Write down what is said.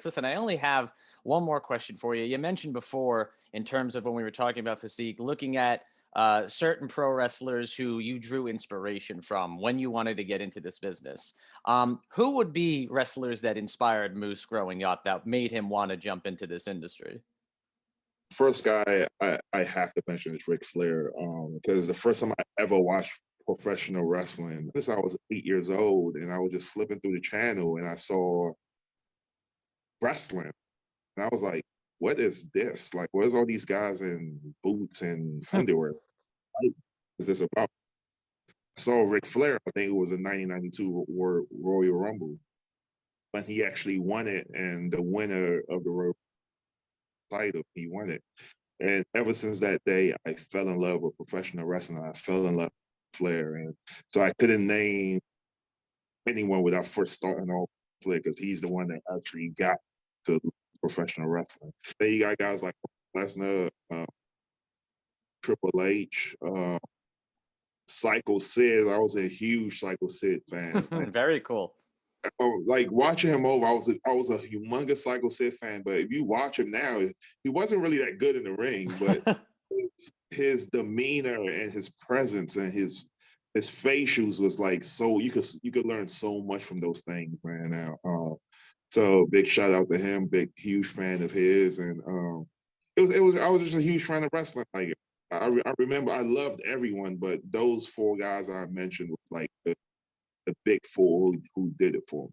Listen, I only have one more question for you. You mentioned before, in terms of when we were talking about physique, looking at certain pro wrestlers who you drew inspiration from when you wanted to get into this business. Who would be wrestlers that inspired Moose growing up that made him want to jump into this industry? First guy I have to mention is Ric Flair, because the first time I ever watched professional wrestling, since I was 8 years old, and I was just flipping through the channel and I saw wrestling, and I was like, "What is this? Like, where's all these guys in boots and underwear? What is this about?" I saw Ric Flair. I think it was a 1992 Royal Rumble when he actually won it, and the winner of the Royal title, he won it. And ever since that day, I fell in love with professional wrestling. I fell in love with Flair, and so I couldn't name anyone without first starting off Flair because he's the one that actually got to professional wrestling. Then you got guys like Lesnar, Triple H, Psycho Sid. I was a huge Psycho Sid fan. Very cool. Like watching him over, I was a humongous Psycho Sid fan. But if you watch him now, he wasn't really that good in the ring, but his demeanor and his presence and his facials was like so you could learn so much from those things, man. Now, so big shout out to him, big huge fan of his, and it was I was just a huge fan of wrestling. Like I remember I loved everyone, but those four guys I mentioned was like the big four who did it for me.